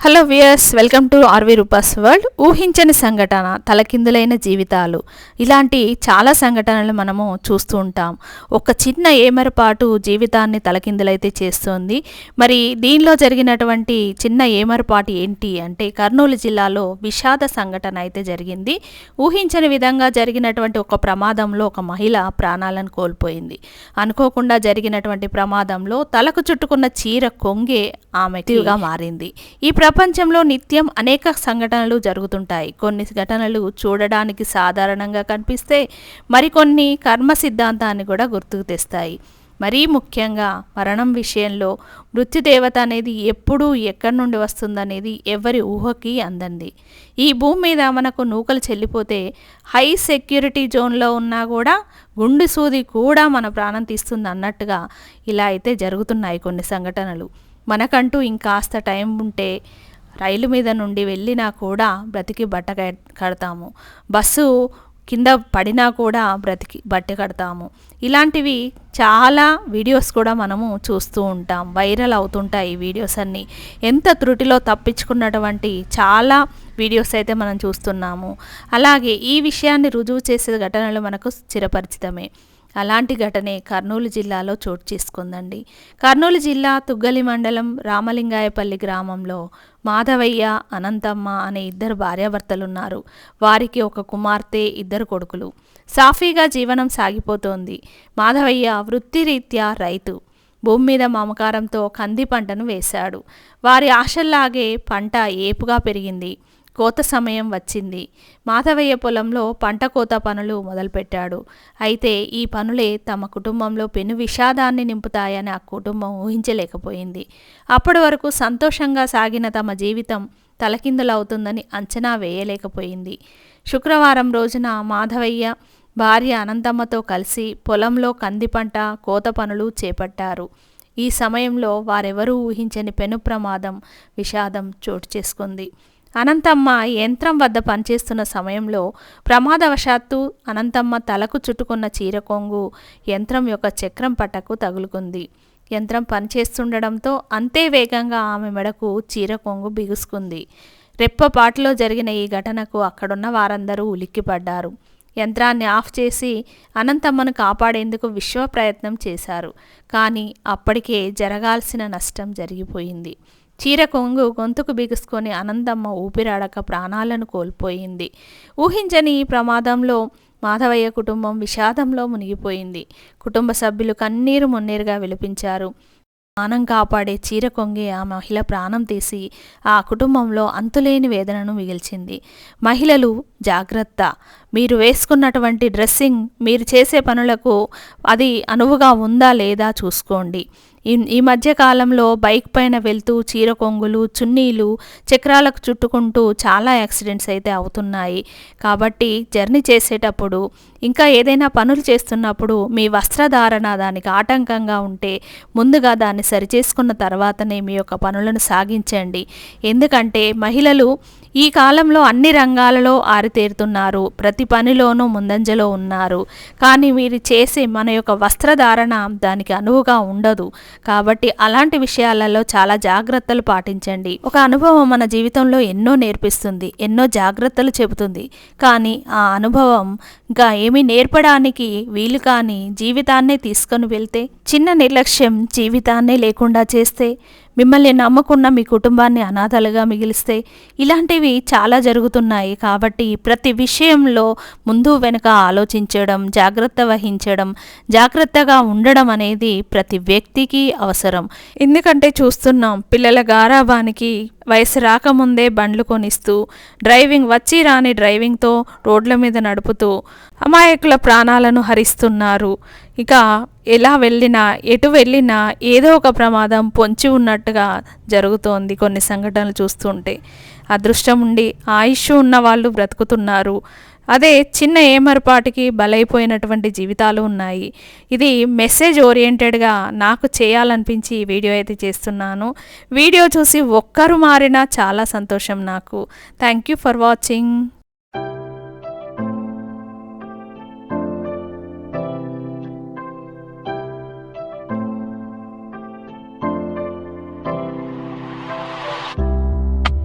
Hello viewers, welcome to RV Rupa's world. ఊహించని సంఘటన, తలకిందులైన జీవితాలు, ఇలాంటి చాలా సంఘటనలు మనము చూస్తూ ఉంటాం. ఒక చిన్న ఏమరపాటు జీవితాన్ని తలకిందులైతే చేస్తుంది. మరి దీనిలో జరిగినటువంటి చిన్న ఏమరపాటు ఏంటి అంటే, కర్నూలు జిల్లాలో విషాద సంఘటన అయితే జరిగింది. ఊహించని విధంగా జరిగినటువంటి ఒక ప్రమాదంలో ఒక మహిళ ప్రాణాలను కోల్పోయింది. అనుకోకుండా జరిగినటువంటి ప్రమాదంలో తలకు చుట్టుకున్న చీర కొంగే ఆమెగా మారింది. ఈ ప్రపంచంలో నిత్యం అనేక సంఘటనలు జరుగుతుంటాయి. కొన్ని ఘటనలు చూడడానికి సాధారణంగా కనిపిస్తే మరికొన్ని కర్మ సిద్ధాంతాన్ని కూడా గుర్తుకు తెస్తాయి. మరీ ముఖ్యంగా మరణం విషయంలో మృత్యుదేవత అనేది ఎప్పుడు ఎక్కడి నుండి వస్తుందనేది ఎవరి ఊహకి అందంది. ఈ భూమి మీద మనకు నూకలు చెల్లిపోతే హై సెక్యూరిటీ జోన్లో ఉన్నా కూడా గుండు సూది కూడా మన ప్రాణం తీస్తుంది అన్నట్టుగా ఇలా అయితే జరుగుతున్నాయి కొన్ని సంఘటనలు. మనకంటూ ఇంకాస్త టైం ఉంటే రైలు మీద నుండి వెళ్ళినా కూడా బ్రతికి బట్ట కడతాము. బస్సు కింద పడినా కూడా బ్రతికి బట్ట కడతాము. ఇలాంటివి చాలా వీడియోస్ కూడా మనము చూస్తూ ఉంటాం. వైరల్ అవుతుంటాయి ఈ వీడియోస్ అన్నీ. ఎంత త్రుటిలో తప్పించుకున్నటువంటి చాలా వీడియోస్ అయితే మనం చూస్తున్నాము. అలాగే ఈ విషయాన్ని రుజువు చేసే ఘటనలు మనకు చిరపరిచితమే. అలాంటి ఘటనే కర్నూలు జిల్లాలో చోటు చేసుకుందండి. కర్నూలు జిల్లా తుగ్గలి మండలం రామలింగాయపల్లి గ్రామంలో మాధవయ్య, అనంతమ్మ అనే ఇద్దరు భార్యాభర్తలున్నారు. వారికి ఒక కుమార్తె, ఇద్దరు కొడుకులు. సాఫీగా జీవనం సాగిపోతోంది. మాధవయ్య వృత్తిరీత్యా రైతు. భూమి మీద మమకారంతో కంది పంటను వేశాడు. వారి ఆశల్లాగే పంట ఏపుగా పెరిగింది. కోత సమయం వచ్చింది. మాధవయ్య పొలంలో పంట కోత పనులు మొదలుపెట్టాడు. అయితే ఈ పనులే తమ కుటుంబంలో పెను విషాదాన్ని నింపుతాయని ఆ కుటుంబం ఊహించలేకపోయింది. అప్పటి వరకు సంతోషంగా సాగిన తమ జీవితం తలకిందులవుతుందని అంచనా వేయలేకపోయింది. శుక్రవారం రోజున మాధవయ్య భార్య అనంతమ్మతో కలిసి పొలంలో కంది పంట కోత పనులు చేపట్టారు. ఈ సమయంలో వారెవరూ ఊహించని పెను ప్రమాదం, విషాదం చోటు చేసుకుంది. అనంతమ్మ యంత్రం వద్ద పనిచేస్తున్న సమయంలో ప్రమాదవశాత్తు అనంతమ్మ తలకు చుట్టుకున్న చీర కొంగు యంత్రం యొక్క చక్రం పట్టకు తగులుకుంది. యంత్రం పనిచేస్తుండడంతో అంతే వేగంగా ఆమె మెడకు చీర కొంగు బిగుసుకుంది. రెప్పపాటులో జరిగిన ఈ ఘటనకు అక్కడున్న వారందరూ ఉలిక్కిపడ్డారు. యంత్రాన్ని ఆఫ్ చేసి అనంతమ్మను కాపాడేందుకు విశ్వ ప్రయత్నం చేశారు. కానీ అప్పటికే జరగాల్సిన నష్టం జరిగిపోయింది. చీర కొంగు గొంతుకు బిగుసుకొని అనంతమ్మ ఊపిరాడక ప్రాణాలను కోల్పోయింది. ఊహించని ఈ ప్రమాదంలో మాధవయ్య కుటుంబం విషాదంలో మునిగిపోయింది. కుటుంబ సభ్యులు కన్నీరు మున్నీరుగా విలపించారు. ప్రాణం కాపాడే చీర కొంగి ఆ మహిళ ప్రాణం తీసి ఆ కుటుంబంలో అంతులేని వేదనను మిగిల్చింది. మహిళలు జాగ్రత్త, మీరు వేసుకున్నటువంటి డ్రెస్సింగ్, మీరు చేసే పనులకు అది అనువుగా ఉందా లేదా చూసుకోండి. ఈ మధ్య కాలంలో బైక్ పైన వెళ్తూ చీర కొంగులు, చున్నీలు చక్రాలకు చుట్టుకుంటూ చాలా యాక్సిడెంట్స్ అయితే అవుతున్నాయి. కాబట్టి జర్నీ చేసేటప్పుడు, ఇంకా ఏదైనా పనులు చేస్తున్నప్పుడు మీ వస్త్రధారణ దానికి ఆటంకంగా ఉంటే ముందుగా దాన్ని సరిచేసుకున్న తర్వాతనే మీ యొక్క పనులను సాగించండి. ఎందుకంటే మహిళలు ఈ కాలంలో అన్ని రంగాలలో ఆరితేరుతున్నారు, ప్రతి పనిలోనూ ముందంజలో ఉన్నారు. కానీ మీరు చేసే మన యొక్క వస్త్రధారణ దానికి అనువుగా ఉండదు. కాబట్టి అలాంటి విషయాలలో చాలా జాగ్రత్తలు పాటించండి. ఒక అనుభవం మన జీవితంలో ఎన్నో నేర్పిస్తుంది, ఎన్నో జాగ్రత్తలు చెబుతుంది. కానీ ఆ అనుభవం ఇంకా ఏమీ నేర్పడానికి వీలు కాని జీవితాన్నే తీసుకొని వెళ్తే, చిన్న నిర్లక్ష్యం జీవితాన్నే లేకుండా చేస్తే, మిమ్మల్ని నమ్ముకున్న మీ కుటుంబాన్ని అనాథలుగా మిగిలిస్తే, ఇలాంటివి చాలా జరుగుతున్నాయి. కాబట్టి ప్రతి విషయంలో ముందు వెనుక ఆలోచించడం, జాగ్రత్త వహించడం, జాగ్రత్తగా ఉండడం అనేది ప్రతి వ్యక్తికి అవసరం. ఎందుకంటే చూస్తున్నాం, పిల్లల గారాబానికి వయసు రాకముందే బండ్లు కొనిస్తూ, డ్రైవింగ్ వచ్చి రాని డ్రైవింగ్తో రోడ్ల మీద నడుపుతూ అమాయకుల ప్రాణాలను హరిస్తున్నారు. ఇక ఎలా వెళ్ళినా, ఎటు వెళ్ళినా ఏదో ఒక ప్రమాదం పొంచి ఉన్నట్టుగా జరుగుతోంది కొన్ని సంఘటనలు చూస్తుంటే. అదృష్టం ఉండి ఆయుష్ ఉన్న వాళ్ళు బ్రతుకుతున్నారు. అదే చిన్న ఏమరపాటికి బలైపోయినటువంటి జీవితాలు ఉన్నాయి. ఇది మెసేజ్ ఓరియంటెడ్గా నాకు చేయాలనిపించి ఈ వీడియో అయితే చేస్తున్నాను. వీడియో చూసి ఒక్కరు మారినా చాలా సంతోషం నాకు. Thank you for watching.